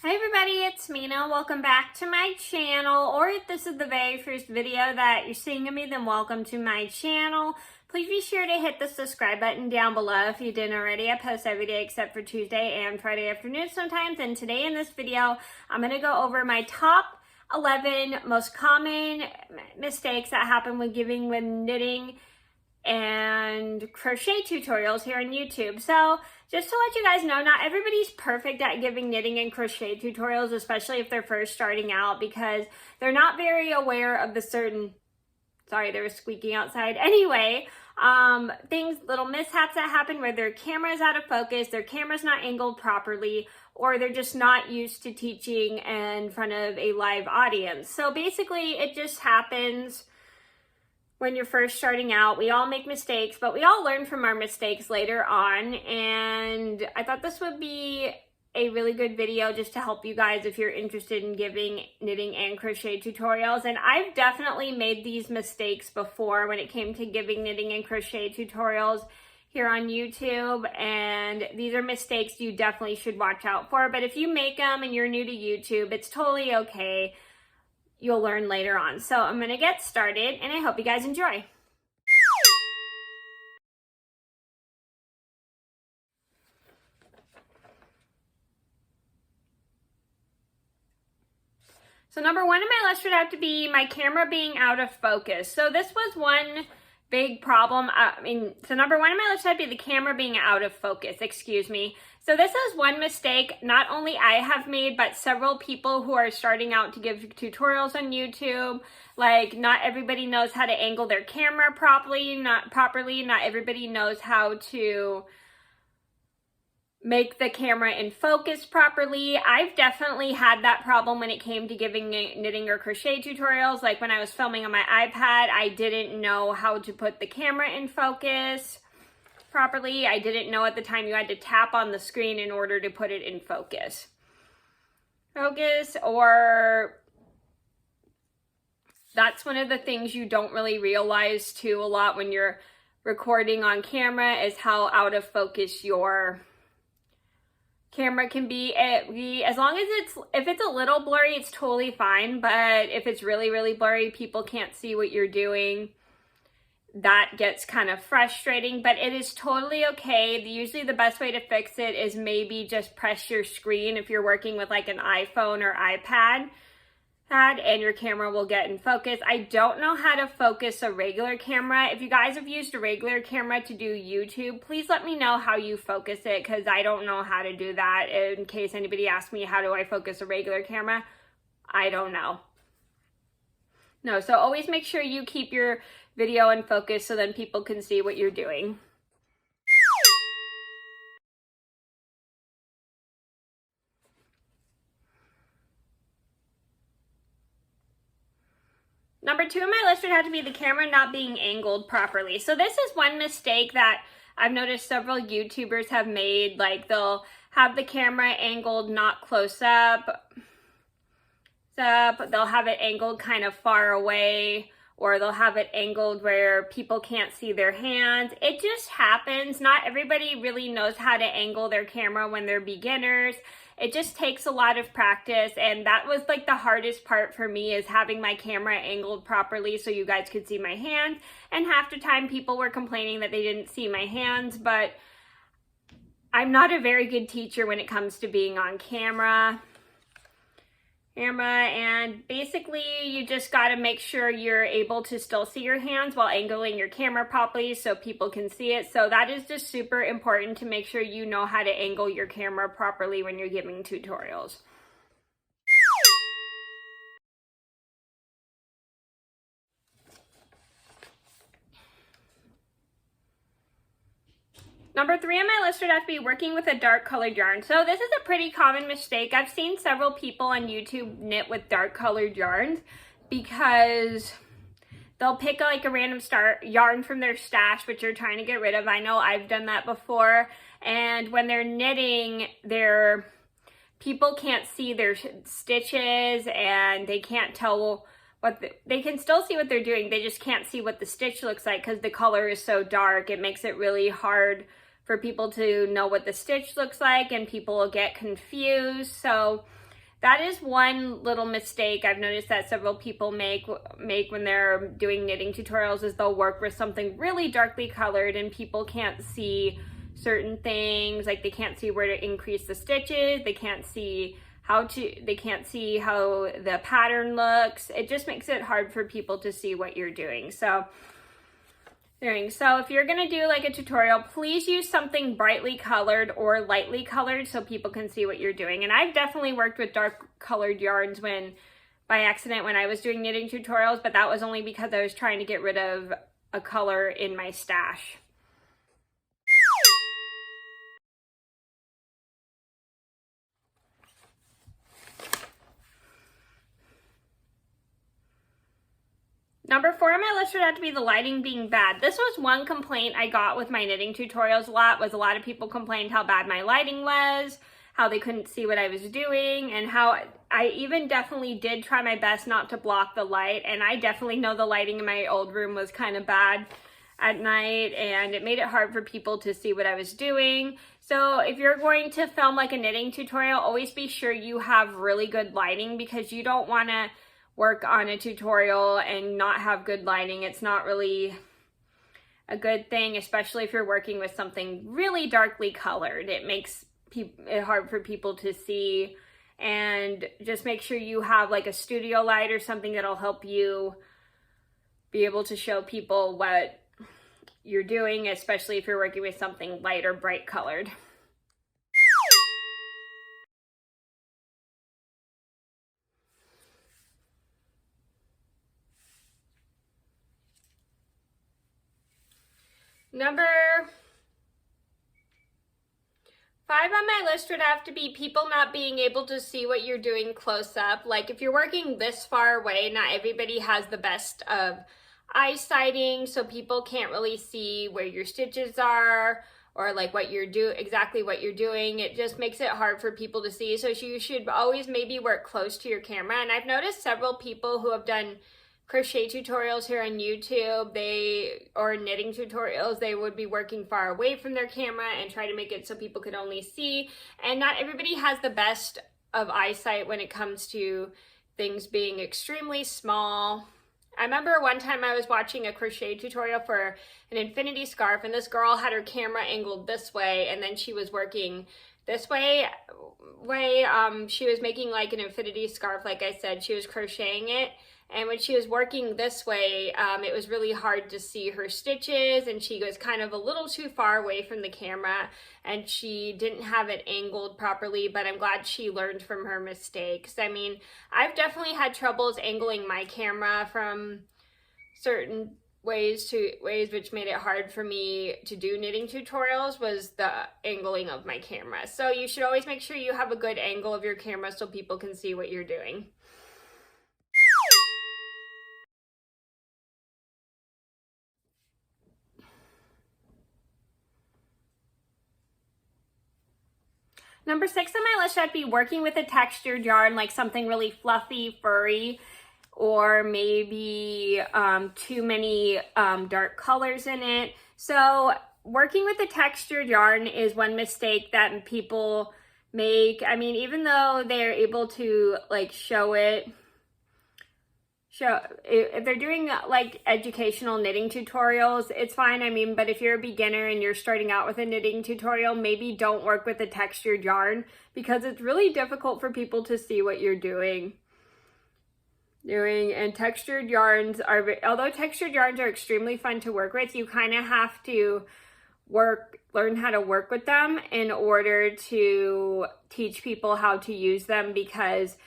Hi everybody, it's Mena. Welcome back to my channel, or if this is the very first video that you're seeing of me, then welcome to my channel. Please be sure to hit the subscribe button down below if you didn't already. I post every day except for Tuesday and Friday afternoon sometimes, and today in this video, I'm going to go over my top 11 most common mistakes that happen when knitting and crochet tutorials here on YouTube. So just to let you guys know, not everybody's perfect at giving knitting and crochet tutorials, especially if they're first starting out, because they're not very aware of the certain, sorry, there was squeaking outside. Anyway, little mishaps that happen where their camera's out of focus, their camera's not angled properly, or they're just not used to teaching in front of a live audience. So basically it just happens when you're first starting out. We all make mistakes, but we all learn from our mistakes later on. And I thought this would be a really good video just to help you guys if you're interested in giving knitting and crochet tutorials. And I've definitely made these mistakes before when it came to giving knitting and crochet tutorials here on YouTube. And these are mistakes you definitely should watch out for. But if you make them and you're new to YouTube, it's totally okay. You'll learn later on. So I'm gonna get started and I hope you guys enjoy. So number one on my list would have to be my camera being out of focus. So this was one big problem. So number one on my list would be the camera being out of focus, excuse me. So this is one mistake not only I have made, but several people who are starting out to give tutorials on YouTube. Like, not everybody knows how to angle their camera properly. Not everybody knows how to make the camera in focus properly. I've definitely had that problem when it came to giving knitting or crochet tutorials. Like when I was filming on my iPad, I didn't know how to put the camera in focus properly. I didn't know at the time you had to tap on the screen in order to put it in focus. Or that's one of the things you don't really realize too a lot when you're recording on camera, is how out of focus your camera can be. As long as if it's a little blurry, it's totally fine. But if it's really, really blurry, people can't see what you're doing. That gets kind of frustrating, but it is totally okay. Usually the best way to fix it is maybe just press your screen if you're working with like an iPhone or iPad, and your camera will get in focus. I don't know how to focus a regular camera. If you guys have used a regular camera to do YouTube, please let me know how you focus it, because I don't know how to do that. In case anybody asks me how do I focus a regular camera, I don't know. No, so always make sure you keep your video in focus so then people can see what you're doing. Number two on my list would have to be the camera not being angled properly. So this is one mistake that I've noticed several YouTubers have made. Like, they'll have the camera angled not close up, they'll have it angled kind of far away, or they'll have it angled where people can't see their hands. It just happens. Not everybody really knows how to angle their camera when they're beginners. It just takes a lot of practice, and that was like the hardest part for me, is having my camera angled properly so you guys could see my hands. And half the time people were complaining that they didn't see my hands, but I'm not a very good teacher when it comes to being on camera. And basically you just got to make sure you're able to still see your hands while angling your camera properly so people can see it. So that is just super important, to make sure you know how to angle your camera properly when you're giving tutorials. Number three on my list would have to be working with a dark colored yarn. So this is a pretty common mistake. I've seen several people on YouTube knit with dark colored yarns, because they'll pick like a random yarn from their stash, which you're trying to get rid of. I know I've done that before. And when they're knitting, people can't see their stitches, and they can't tell they can still see what they're doing. They just can't see what the stitch looks like because the color is so dark. It makes it really hard for people to know what the stitch looks like, and people will get confused. So That is one little mistake I've noticed that several people make when they're doing knitting tutorials, is they'll work with something really darkly colored and people can't see certain things. Like they can't see where to increase the stitches, they can't see how the pattern looks. It just makes it hard for people to see what you're doing. So if you're gonna do like a tutorial, please use something brightly colored or lightly colored so people can see what you're doing. And I've definitely worked with dark colored yarns by accident when I was doing knitting tutorials, but that was only because I was trying to get rid of a color in my stash. Number 4 on my list would have to be the lighting being bad. This was one complaint I got with my knitting tutorials a lot of people complained how bad my lighting was, how they couldn't see what I was doing, and how I even definitely did try my best not to block the light. And I definitely know the lighting in my old room was kind of bad at night, and it made it hard for people to see what I was doing. So if you're going to film like a knitting tutorial, always be sure you have really good lighting, because you don't want to work on a tutorial and not have good lighting. It's not really a good thing, especially if you're working with something really darkly colored. It makes it hard for people to see. And just make sure you have like a studio light or something that'll help you be able to show people what you're doing, especially if you're working with something light or bright colored. Number 5 on my list would have to be people not being able to see what you're doing close up. Like if you're working this far away, not everybody has the best of eyesighting, so people can't really see where your stitches are or like exactly what you're doing. It just makes it hard for people to see. So you should always maybe work close to your camera. And I've noticed several people who have done crochet tutorials here on YouTube, or knitting tutorials, they would be working far away from their camera and try to make it so people could only see. And not everybody has the best of eyesight when it comes to things being extremely small. I remember one time I was watching a crochet tutorial for an infinity scarf, and this girl had her camera angled this way, and then she was working this way. She was making like an infinity scarf. Like I said, she was crocheting it. And when she was working this way, it was really hard to see her stitches, and she was kind of a little too far away from the camera, and she didn't have it angled properly, but I'm glad she learned from her mistakes. I mean, I've definitely had troubles angling my camera from certain ways which made it hard for me to do knitting tutorials, was the angling of my camera. So you should always make sure you have a good angle of your camera so people can see what you're doing. Number 6 on my list should be working with a textured yarn, like something really fluffy, furry, or maybe too many dark colors in it. So working with a textured yarn is one mistake that people make. I mean, even though they're able to like if they're doing like educational knitting tutorials, it's fine. I mean, but if you're a beginner and you're starting out with a knitting tutorial, maybe don't work with a textured yarn, because it's really difficult for people to see what you're doing. And textured yarns although textured yarns are extremely fun to work with, you kind of have to learn how to work with them in order to teach people how to use them, because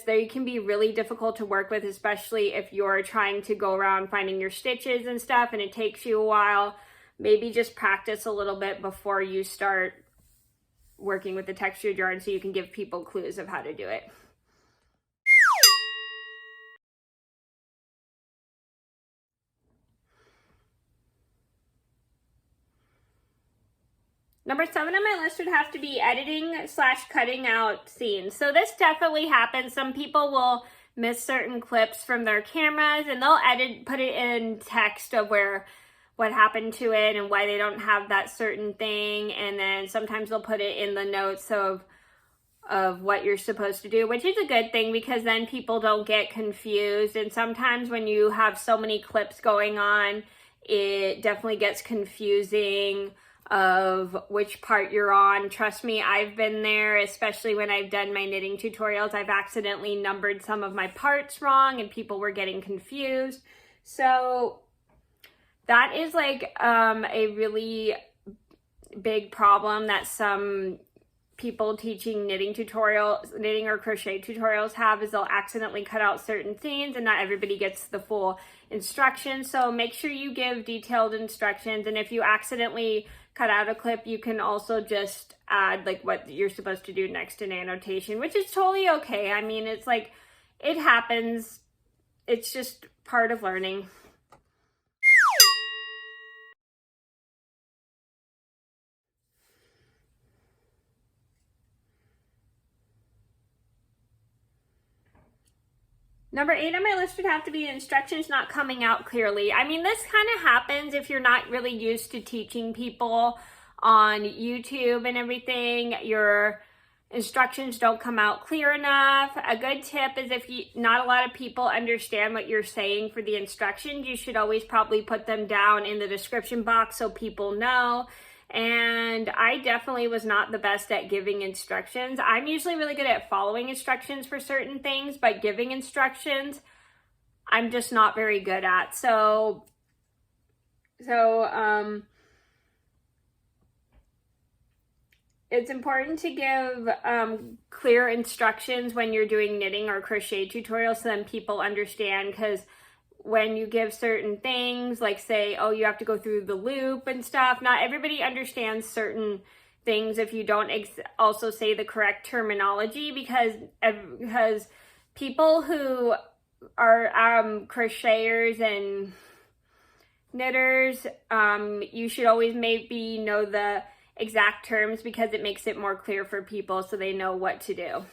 they can be really difficult to work with, especially if you're trying to go around finding your stitches and stuff and it takes you a while. Maybe just practice a little bit before you start working with the textured yarn so you can give people clues of how to do it. Number 7 on my list would have to be editing/cutting out scenes. So this definitely happens. Some people will miss certain clips from their cameras, and they'll put it in text of what happened to it and why they don't have that certain thing. And then sometimes they'll put it in the notes of what you're supposed to do, which is a good thing because then people don't get confused. And sometimes when you have so many clips going on, it definitely gets confusing of which part you're on. Trust me, I've been there, especially when I've done my knitting tutorials. I've accidentally numbered some of my parts wrong and people were getting confused. So that is like a really big problem that some people teaching knitting or crochet tutorials have, is they'll accidentally cut out certain things and not everybody gets the full instructions. So make sure you give detailed instructions, and if you accidentally cut out a clip, you can also just add like what you're supposed to do next in annotation, which is totally okay. I mean, it's like, it happens. It's just part of learning. Number 8 on my list would have to be instructions not coming out clearly. I mean, this kind of happens if you're not really used to teaching people on YouTube and everything. Your instructions don't come out clear enough. A good tip is if not a lot of people understand what you're saying for the instructions, you should always probably put them down in the description box so people know. And I definitely was not the best at giving instructions. I'm usually really good at following instructions for certain things, but giving instructions, I'm just not very good at. So it's important to give clear instructions when you're doing knitting or crochet tutorials so then people understand, because when you give certain things, like say, oh, you have to go through the loop and stuff, not everybody understands certain things if you don't also say the correct terminology, because people who are crocheters and knitters, you should always maybe know the exact terms because it makes it more clear for people so they know what to do.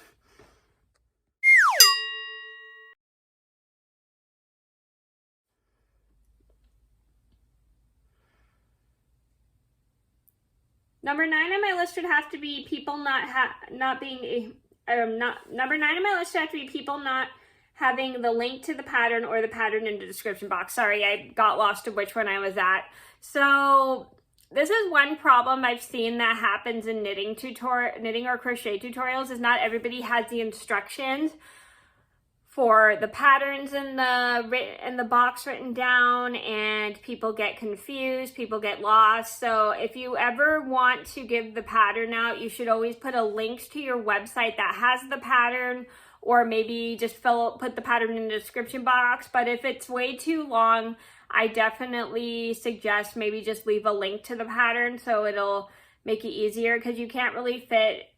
Number 9 on my list would have to be people not having the link to the pattern or the pattern in the description box. Sorry, I got lost of which one I was at. So this is one problem I've seen that happens in knitting or crochet tutorials, is not everybody has the instructions for the patterns in the box written down, and people get confused, people get lost. So if you ever want to give the pattern out, you should always put a link to your website that has the pattern, or maybe just put the pattern in the description box. But if it's way too long, I definitely suggest maybe just leave a link to the pattern so it'll make it easier, because you can't really fit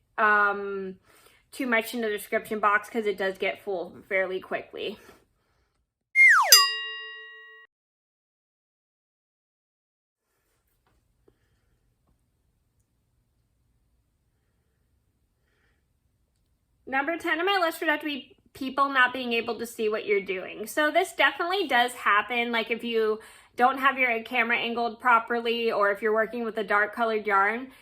too much in the description box because it does get full fairly quickly. Number 10 on my list would have to be people not being able to see what you're doing. So this definitely does happen. Like if you don't have your camera angled properly, or if you're working with a dark colored yarn,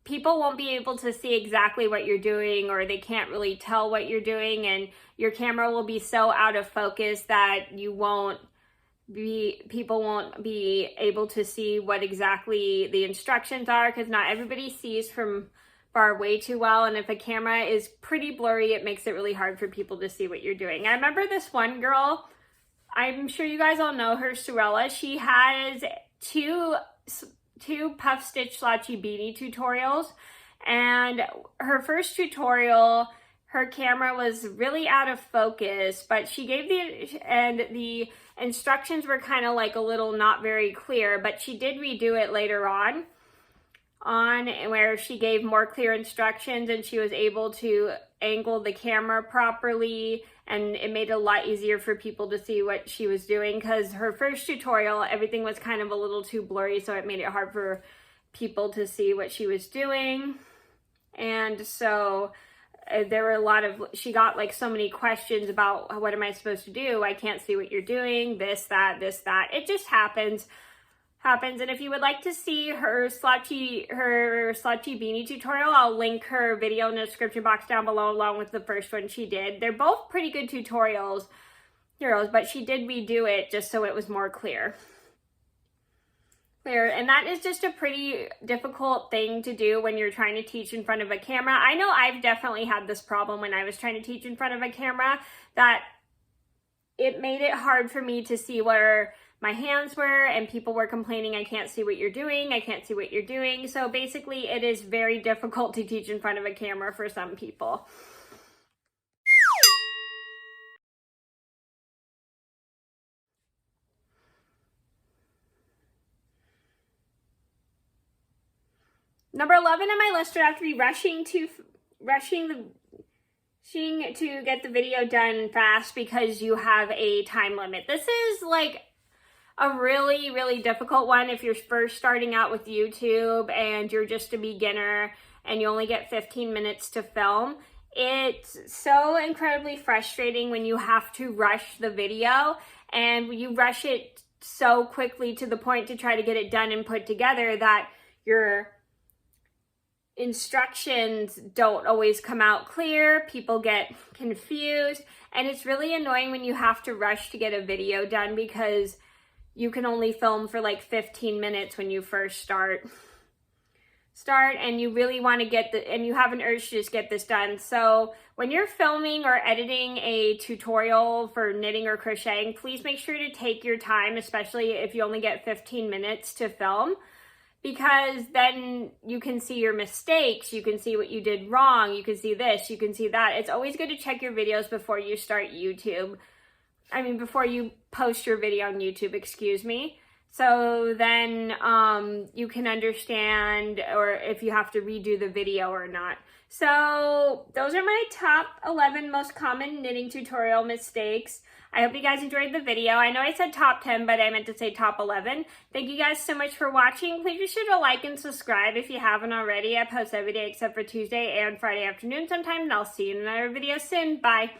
people won't be able to see exactly what you're doing, or they can't really tell what you're doing, and your camera will be so out of focus that people won't be able to see what exactly the instructions are, because not everybody sees from far way too well, and if a camera is pretty blurry, it makes it really hard for people to see what you're doing. I remember this one girl, I'm sure you guys all know her, Sorella. She has two puff stitch slotchy beanie tutorials, and her first tutorial, her camera was really out of focus, but she gave the instructions were kind of like a little not very clear, but she did redo it later on where she gave more clear instructions, and she was able to angle the camera properly, and it made it a lot easier for people to see what she was doing, because her first tutorial, everything was kind of a little too blurry, so it made it hard for people to see what she was doing. And so there were she got like so many questions about, what am I supposed to do? I can't see what you're doing, this, that. It just happens. happens. And if you would like to see her slouchy beanie tutorial, I'll link her video in the description box down below along with the first one she did. They're both pretty good tutorials, but she did redo it just so it was more clear. And that is just a pretty difficult thing to do when you're trying to teach in front of a camera. I know I've definitely had this problem when I was trying to teach in front of a camera, that it made it hard for me to see where my hands were, and people were complaining, I can't see what you're doing, I can't see what you're doing. So basically it is very difficult to teach in front of a camera for some people. Number 11 on my list would have to be rushing to get the video done fast because you have a time limit. This is like a really, really difficult one if you're first starting out with YouTube and you're just a beginner and you only get 15 minutes to film. It's so incredibly frustrating when you have to rush the video, and you rush it so quickly to the point to try to get it done and put together that your instructions don't always come out clear. People get confused, and it's really annoying when you have to rush to get a video done because you can only film for like 15 minutes when you first start, and you really want to and you have an urge to just get this done. So when you're filming or editing a tutorial for knitting or crocheting, please make sure to take your time, especially if you only get 15 minutes to film, because then you can see your mistakes, you can see what you did wrong, you can see this, you can see that. It's always good to check your videos before you start YouTube. Before you post your video on YouTube, excuse me. So then you can understand, or if you have to redo the video or not. So those are my top 11 most common knitting tutorial mistakes. I hope you guys enjoyed the video. I know I said top 10, but I meant to say top 11. Thank you guys so much for watching. Please be sure to like and subscribe if you haven't already. I post every day except for Tuesday and Friday afternoon sometimes, and I'll see you in another video soon. Bye.